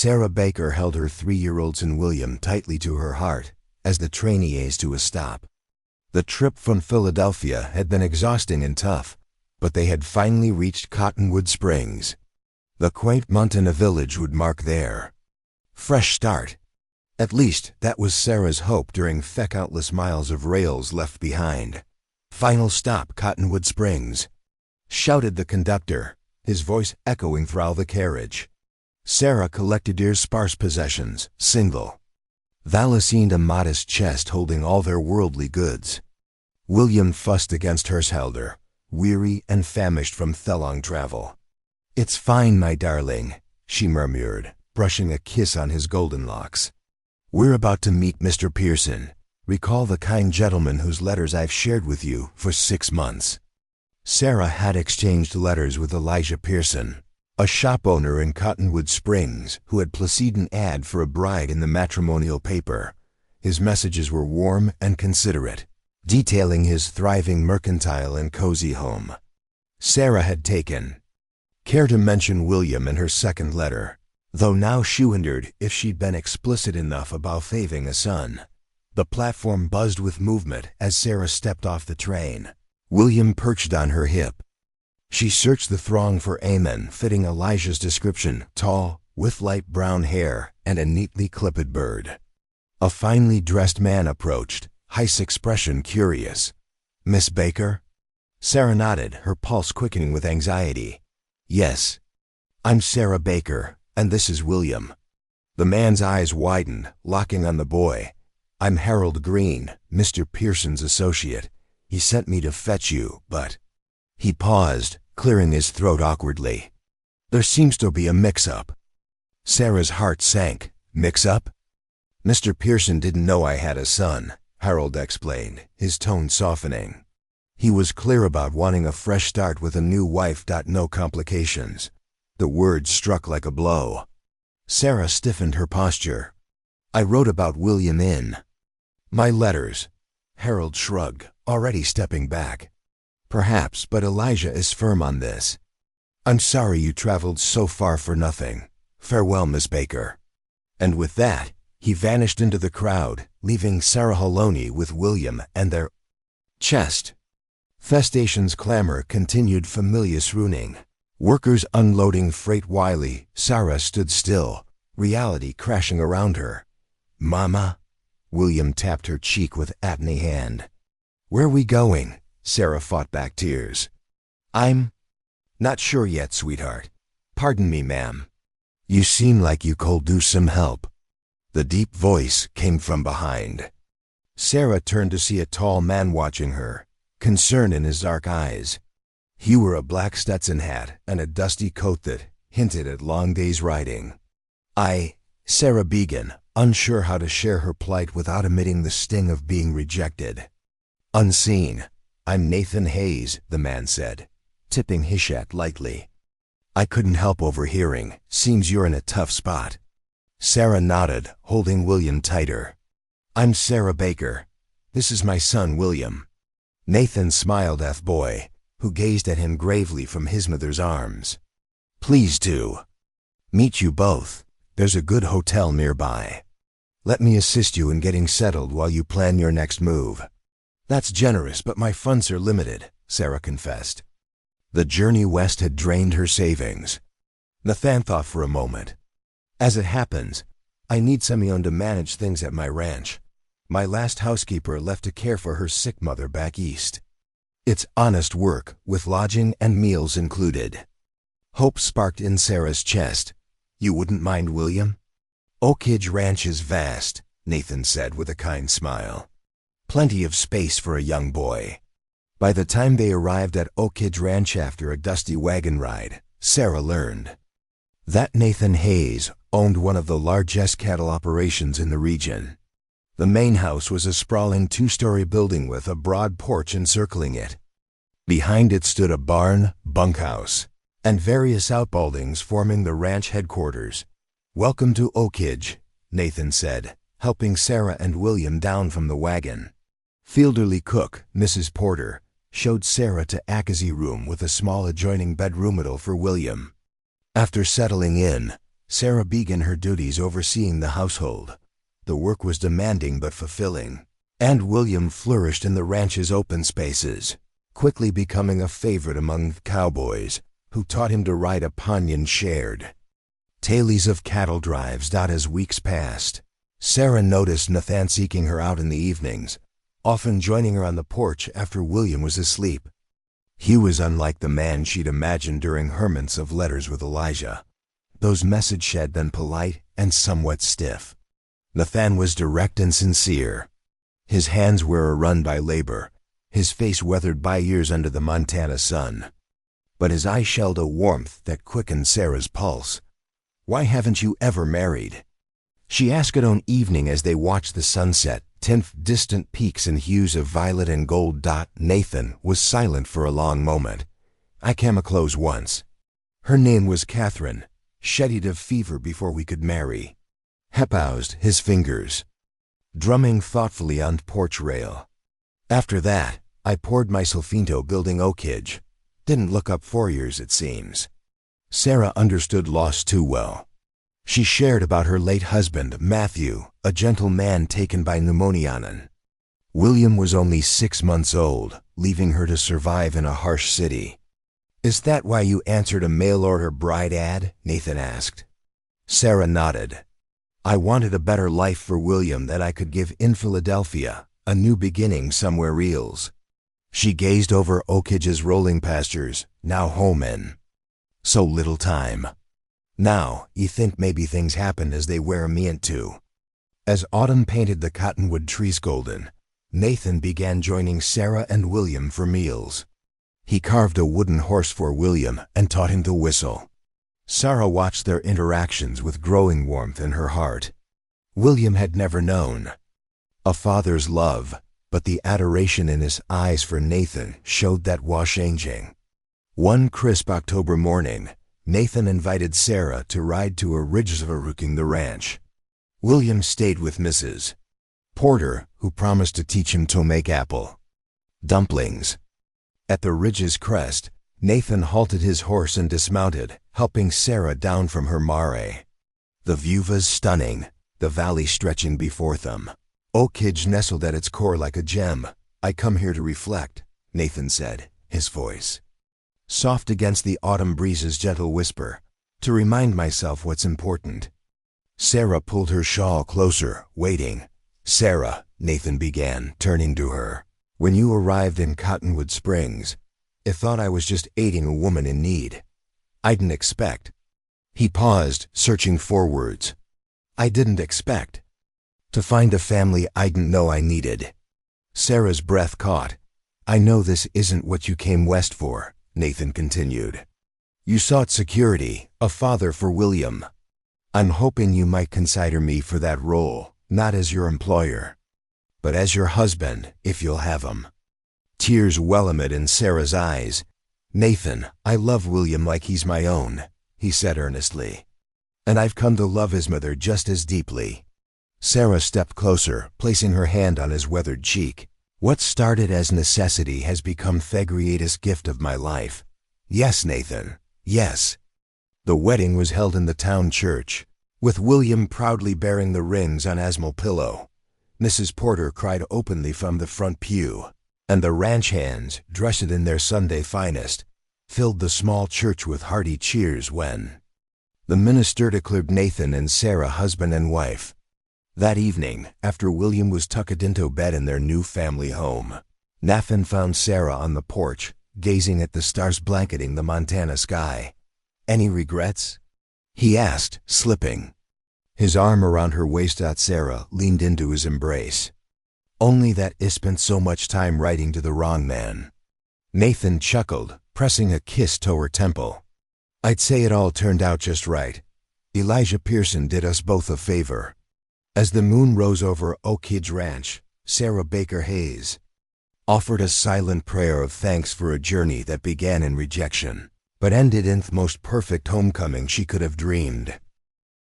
Sarah Baker held her 3-year-old son William tightly to her heart as the train eased to a stop. The trip from Philadelphia had been exhausting and tough, but they had finally reached Cottonwood Springs. The quaint Montana village would mark their fresh start. At least that was Sarah's hope during the countless miles of rails left behind. "Final stop, Cottonwood Springs," shouted the conductor, his voice echoing throughout the carriage. Sarah collected her sparse possessions, single. Vala seemed a modest chest holding all their worldly goods. William fussed against Hirschhelder, weary and famished from the long travel. "It's fine, my darling," she murmured, brushing a kiss on his golden locks. "We're about to meet Mr. Pearson. Recall the kind gentleman whose letters I've shared with you for 6 months." Sarah had exchanged letters with Elijah Pearson, a shop owner in Cottonwood Springs who had placed an ad for a bride in the matrimonial paper. His messages were warm and considerate, detailing his thriving mercantile and cozy home. Sarah had taken care to mention William in her second letter, though now she wondered if she'd been explicit enough about having a son. The platform buzzed with movement as Sarah stepped off the train. William perched on her hip. She searched the throng for a man fitting Elijah's description, tall, with light brown hair and a neatly clipped beard. A finely dressed man approached, his expression curious. "Miss Baker?" Sarah nodded, her pulse quickening with anxiety. "Yes. I'm Sarah Baker, and this is William." The man's eyes widened, locking on the boy. "I'm Harold Green, Mr. Pearson's associate. He sent me to fetch you, but—" He paused, clearing his throat awkwardly. "There seems to be a mix-up." Sarah's heart sank. "Mix-up?" "Mr. Pearson didn't know I had a son," Harold explained, his tone softening. He was clear about wanting a fresh start with a new wife. No complications. The words struck like a blow. Sarah stiffened her posture. "I wrote about William in my letters." Harold shrugged, already stepping back. "Perhaps, but Elijah is firm on this. I'm sorry you traveled so far for nothing. Farewell, Miss Baker." And with that, he vanished into the crowd, leaving Sarah Haloney with William and their chest. Festation's clamor continued familiar swooning. Workers unloading freight wily. Sarah stood still, reality crashing around her. "Mama?" William tapped her cheek with apnea hand. "Where we going?" Sarah fought back tears. "I'm not sure yet, sweetheart. Pardon me, ma'am. You seem like you could do some help." The deep voice came from behind. Sarah turned to see a tall man watching her, concern in his dark eyes. He wore a black Stetson hat and a dusty coat that hinted at long days riding. Sarah began, unsure how to share her plight without admitting the sting of being rejected. "Unseen. I'm Nathan Hayes," the man said, tipping his hat lightly. "I couldn't help overhearing. Seems you're in a tough spot." Sarah nodded, holding William tighter. "I'm Sarah Baker. This is my son, William." Nathan smiled at the boy, who gazed at him gravely from his mother's arms. "Pleased to meet you both. There's a good hotel nearby. Let me assist you in getting settled while you plan your next move." "That's generous, but my funds are limited," Sarah confessed. The journey west had drained her savings. Nathan thought for a moment. "As it happens, I need someone to manage things at my ranch. My last housekeeper left to care for her sick mother back east. It's honest work, with lodging and meals included." Hope sparked in Sarah's chest. "You wouldn't mind, William?" "Oakidge Ranch is vast," Nathan said with a kind smile. "Plenty of space for a young boy." By the time they arrived at Oakidge Ranch after a dusty wagon ride, Sarah learned that Nathan Hayes owned one of the largest cattle operations in the region. The main house was a sprawling 2-story building with a broad porch encircling it. Behind it stood a barn, bunkhouse, and various outbuildings forming the ranch headquarters. "Welcome to Oakidge," Nathan said, helping Sarah and William down from the wagon. Fielderly cook, Mrs. Porter, showed Sarah to Akazi room with a small adjoining bedroomable for William. After settling in, Sarah began her duties overseeing the household. The work was demanding but fulfilling, and William flourished in the ranch's open spaces, quickly becoming a favorite among the cowboys, who taught him to ride a ponion shared. Tales of cattle drives. As weeks passed, Sarah noticed Nathan seeking her out in the evenings, often joining her on the porch after William was asleep. He was unlike the man she'd imagined during her months of letters with Elijah. Those messages had been polite and somewhat stiff. Nathan was direct and sincere. His hands were run by labor, his face weathered by years under the Montana sun. But his eyes shelled a warmth that quickened Sarah's pulse. "Why haven't you ever married?" she asked it on evening as they watched the sunset tint distant peaks in hues of violet and gold. Nathan was silent for a long moment. "I came a close once. Her name was Catherine. Shedded of fever before we could marry." He paused, his fingers drumming thoughtfully on porch rail. "After that, I poured myself into building Oakidge. Didn't look up 4 years, it seems." Sarah understood loss too well. She shared about her late husband, Matthew, a gentle man taken by pneumonia. William was only 6 months old, leaving her to survive in a harsh city. "Is that why you answered a mail-order bride ad?" Nathan asked. Sarah nodded. "I wanted a better life for William that I could give in Philadelphia, a new beginning somewhere else." She gazed over Oakidge's rolling pastures, now home in. "So little time. Now, you think maybe things happened as they were meant to." As autumn painted the cottonwood trees golden, Nathan began joining Sarah and William for meals. He carved a wooden horse for William and taught him to whistle. Sarah watched their interactions with growing warmth in her heart. William had never known a father's love, but the adoration in his eyes for Nathan showed that was changing. One crisp October morning, Nathan invited Sarah to ride to a ridge overlooking the ranch. William stayed with Mrs. Porter, who promised to teach him to make apple dumplings. At the ridge's crest, Nathan halted his horse and dismounted, helping Sarah down from her mare. The view was stunning, the valley stretching before them. Oakidge nestled at its core like a gem. "I come here to reflect," Nathan said, his voice soft against the autumn breeze's gentle whisper, "to remind myself what's important." Sarah pulled her shawl closer, waiting. "Sarah," Nathan began, turning to her, "when you arrived in Cottonwood Springs, I thought I was just aiding a woman in need. I didn't expect." He paused, searching for words. "I didn't expect to find a family I didn't know I needed." Sarah's breath caught. "I know this isn't what you came west for," Nathan continued. "You sought security, a father for William. I'm hoping you might consider me for that role, not as your employer, but as your husband, if you'll have him." Tears wellimed in Sarah's eyes. "Nathan, I love William like he's my own," he said earnestly. "And I've come to love his mother just as deeply." Sarah stepped closer, placing her hand on his weathered cheek. "What started as necessity has become the greatest gift of my life." "Yes, Nathan, yes." The wedding was held in the town church, with William proudly bearing the rings on his pillow. Mrs. Porter cried openly from the front pew, and the ranch hands, dressed in their Sunday finest, filled the small church with hearty cheers when the minister declared Nathan and Sarah husband and wife. That evening, after William was tucked into bed in their new family home, Nathan found Sarah on the porch, gazing at the stars blanketing the Montana sky. "Any regrets?" he asked, slipping his arm around her waist. Sarah leaned into his embrace. "Only that I spent so much time writing to the wrong man." Nathan chuckled, pressing a kiss to her temple. "I'd say it all turned out just right. Elijah Pearson did us both a favor." As the moon rose over Oakidge Ranch, Sarah Baker Hayes offered a silent prayer of thanks for a journey that began in rejection, but ended in the most perfect homecoming she could have dreamed.